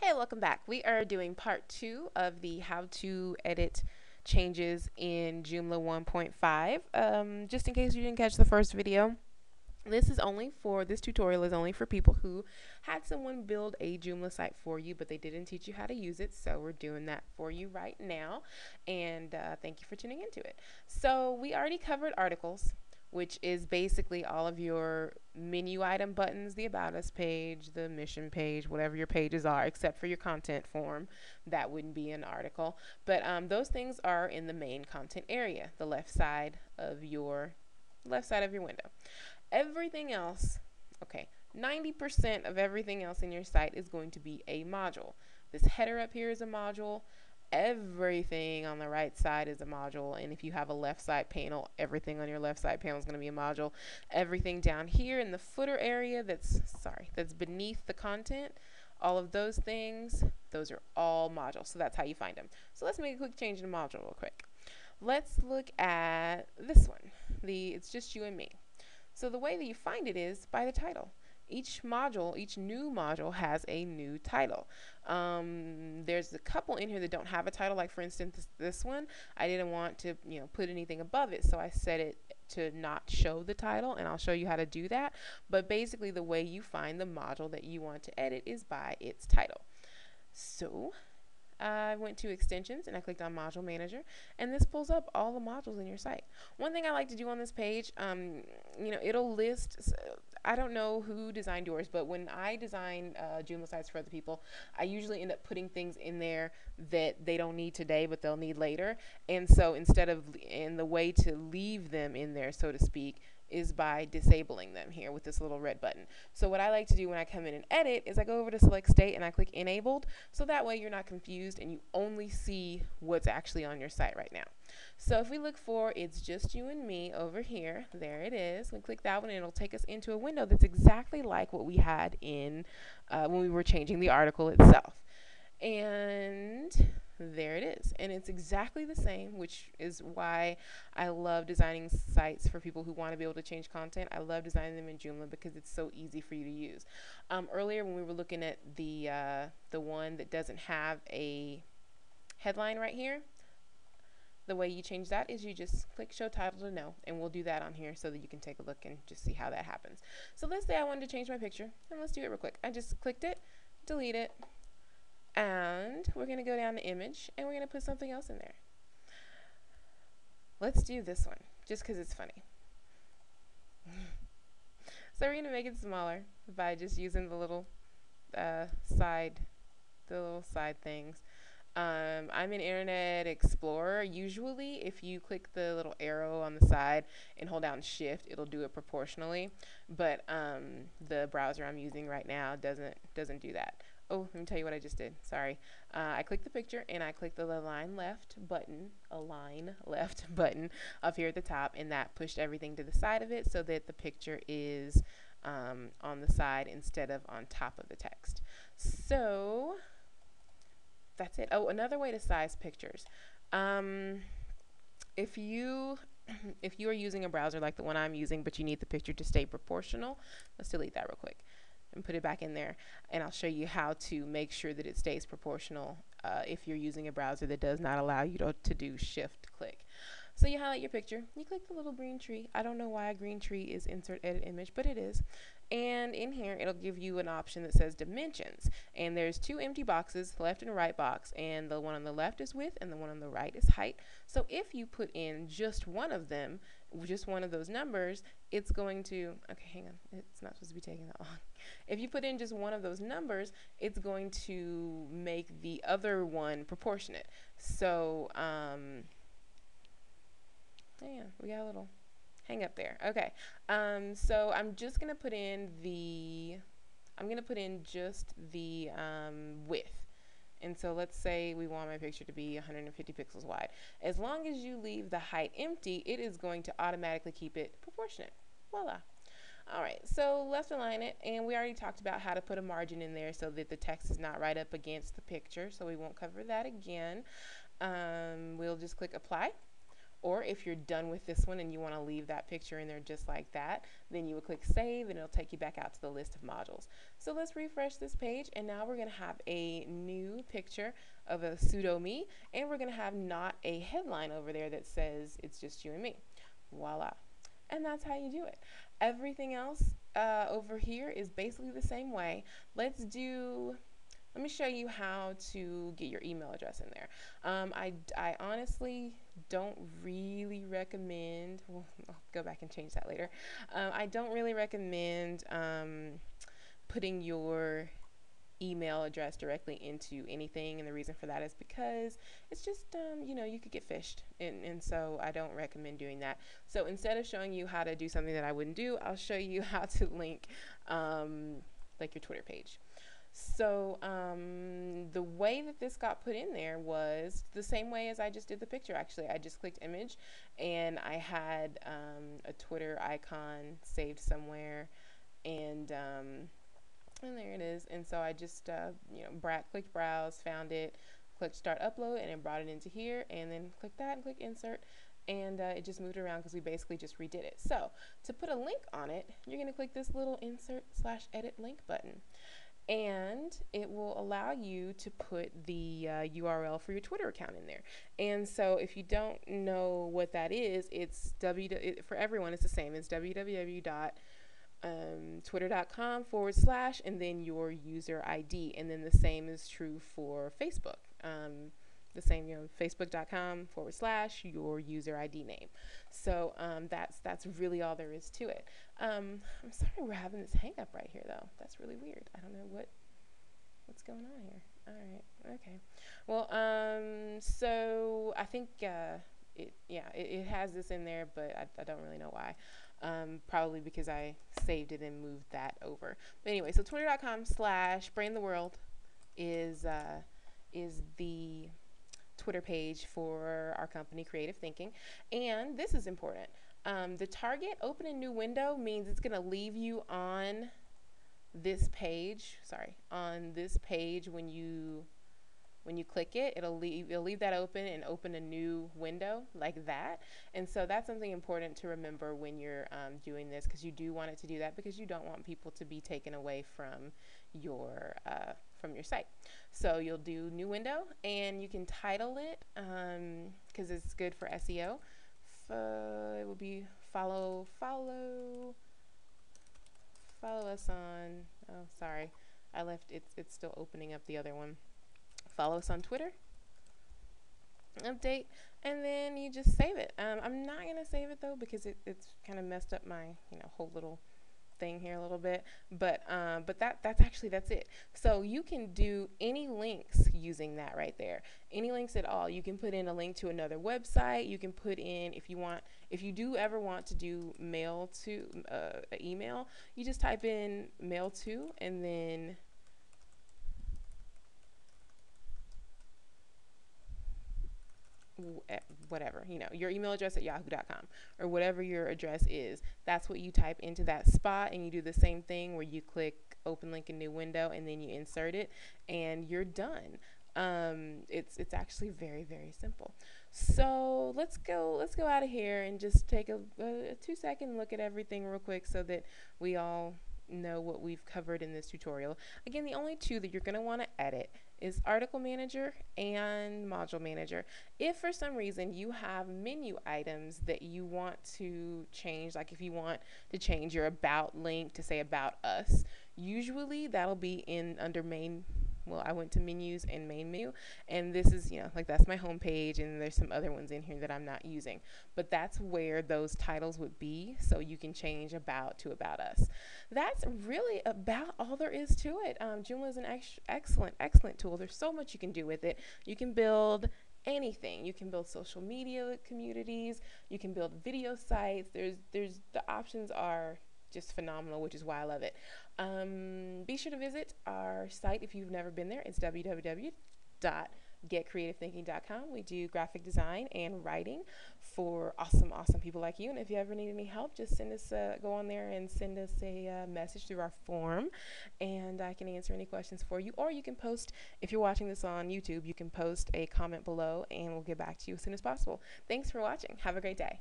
Hey, welcome back. We are doing part 2 of the how to edit changes in Joomla 1.5. Just in case you didn't catch the first video, this tutorial is only for people who had someone build a Joomla site for you, but they didn't teach you how to use it. So we're doing that for you right now. And thank you for tuning into it. So we already covered articles, which is basically all of your menu item buttons, the About Us page, the Mission page, whatever your pages are, except for your content form. That wouldn't be an article. But those things are in the main content area, the left side of your window. Everything else, okay, 90% of everything else in your site is going to be a module. This header up here is a module. Everything on the right side is a module, and if you have a left side panel, everything on your left side panel is going to be a module. Everything down here in the footer area that's beneath the content, all of those things, those are all modules. So that's how you find them. So let's make a quick change in the module real quick. Let's look at this one. It's just you and me. So the way that you find it is by the title. Each new module has a new title. There's a couple in here that don't have a title, like for instance this one. I didn't want to put anything above it, so I set it to not show the title, and I'll show you how to do that. But basically the way you find the module that you want to edit is by its title. So I went to extensions and I clicked on module manager, and this pulls up all the modules in your site. One thing I like to do on this page, it'll list, I don't know who designed yours, but when I design Joomla sites for other people, I usually end up putting things in there that they don't need today but they'll need later. And so the way to leave them in there, so to speak, is by disabling them here with this little red button. So what I like to do when I come in and edit is I go over to select state and I click enabled, so that way you're not confused and you only see what's actually on your site right now. So if we look for It's Just You and Me over here, there it is. We click that one and it'll take us into a window that's exactly like what we had in when we were changing the article itself. And there it is, and it's exactly the same, which is why I love designing sites for people who want to be able to change content. I love designing them in Joomla because it's so easy for you to use. Earlier when we were looking at the one that doesn't have a headline right here, the way you change that is you just click show title to no, and we'll do that on here so that you can take a look and just see how that happens. So let's say I wanted to change my picture, and let's do it real quick. I just clicked it, delete it, and we're going to go down to image and we're going to put something else in there. Let's do this one just because it's funny. So we're going to make it smaller by just using the little side things. I'm in Internet Explorer. Usually if you click the little arrow on the side and hold down shift, it'll do it proportionally, but the browser I'm using right now doesn't do that. Oh, let me tell you what I just did. Sorry. I clicked the picture and I clicked the align left button up here at the top, and that pushed everything to the side of it so that the picture is on the side instead of on top of the text. So that's it. Oh, another way to size pictures. If you are using a browser like the one I'm using, but you need the picture to stay proportional, let's delete that real quick and put it back in there, and I'll show you how to make sure that it stays proportional if you're using a browser that does not allow you to do shift click. So you highlight your picture, you click the little green tree. I don't know why a green tree is insert edit image, but it is. And in here it'll give you an option that says dimensions, and there's two empty boxes, the left and right box, and the one on the left is width and the one on the right is height. So if you put in just one of them, just one of those numbers, it's going to, okay, hang on, it's not supposed to be taking that long. If you put in just one of those numbers, it's going to make the other one proportionate. So yeah, we got a little hang up there. Okay, so I'm just gonna put in just the width. And so let's say we want my picture to be 150 pixels wide. As long as you leave the height empty, it is going to automatically keep it proportionate. Voila. Alright, so let's align it, and we already talked about how to put a margin in there so that the text is not right up against the picture, so we won't cover that again. We'll just click apply, Or if you're done with this one and you want to leave that picture in there just like that, then you would click save and it'll take you back out to the list of modules. So let's refresh this page, and now we're going to have a new picture of a pseudo me, and we're going to have not a headline over there that says it's just you and me. Voila. And that's how you do it. Everything else over here is basically the same way. Let me show you how to get your email address in there. I honestly don't really recommend, well, I'll go back and change that later. I don't really recommend putting your email address directly into anything, and the reason for that is because it's just you could get phished, and so I don't recommend doing that. So instead of showing you how to do something that I wouldn't do, I'll show you how to link like your Twitter page. So the way that this got put in there was the same way as I just did the picture. Actually, I just clicked image, and I had a Twitter icon saved somewhere, and there it is. And so I just clicked browse, found it, clicked start upload, and it brought it into here, and then click that and click insert, and it just moved around because we basically just redid it. So to put a link on it, you're going to click this little insert/edit link button, and it will allow you to put the URL for your Twitter account in there. And so if you don't know what that is, it's for everyone it's the same. It's www.twitter.com / and then your user ID, and then the same is true for Facebook. The same, facebook.com / your user ID name. So that's really all there is to it. I'm sorry we're having this hang up right here though. That's really weird. I don't know what's going on here. All right, okay. Well, so I think it has this in there, but I don't really know why. Probably because I saved it and moved that over. But anyway, so twitter.com / brand the world is the Twitter page for our company, Creative Thinking. And this is important. The target open a new window means it's going to leave you on this page. On this page when you click it, it'll leave that open and open a new window like that. And so that's something important to remember when you're doing this, because you do want it to do that, because you don't want people to be taken away from your site. So you'll do new window, and you can title it because it's good for SEO. It will be follow us on, oh sorry, I left it's still opening up the other one. Follow us on Twitter, update, and then you just save it. I'm not gonna save it though, because it's kind of messed up my whole little thing here a little bit, but that's it. So you can do any links using that right there, any links at all. You can put in a link to another website. You can put in, if you do ever want to do mail to email, you just type in mail to, and then whatever, your email address at yahoo.com or whatever your address is, that's what you type into that spot, and you do the same thing where you click open link in new window, and then you insert it, and you're done. It's actually very, very simple. So let's go out of here and just take a 2-second look at everything real quick so that we all know what we've covered in this tutorial. Again, the only two that you're going to want to edit is article manager and module manager. If for some reason you have menu items that you want to change, like if you want to change your about link to say about us, usually that'll be under main. Well, I went to menus and main menu, and this is, that's my home page, and there's some other ones in here that I'm not using. But that's where those titles would be, so you can change about to about us. That's really about all there is to it. Joomla is an excellent tool. There's so much you can do with it. You can build anything. You can build social media communities. You can build video sites. The options are just phenomenal, which is why I love it. Be sure to visit our site if you've never been there. It's www.joomla.com. getcreativethinking.com. We do graphic design and writing for awesome, awesome people like you. And if you ever need any help, just send us go on there and send us a message through our form, and I can answer any questions for you. Or you can post, if you're watching this on YouTube, you can post a comment below, and we'll get back to you as soon as possible. Thanks for watching. Have a great day.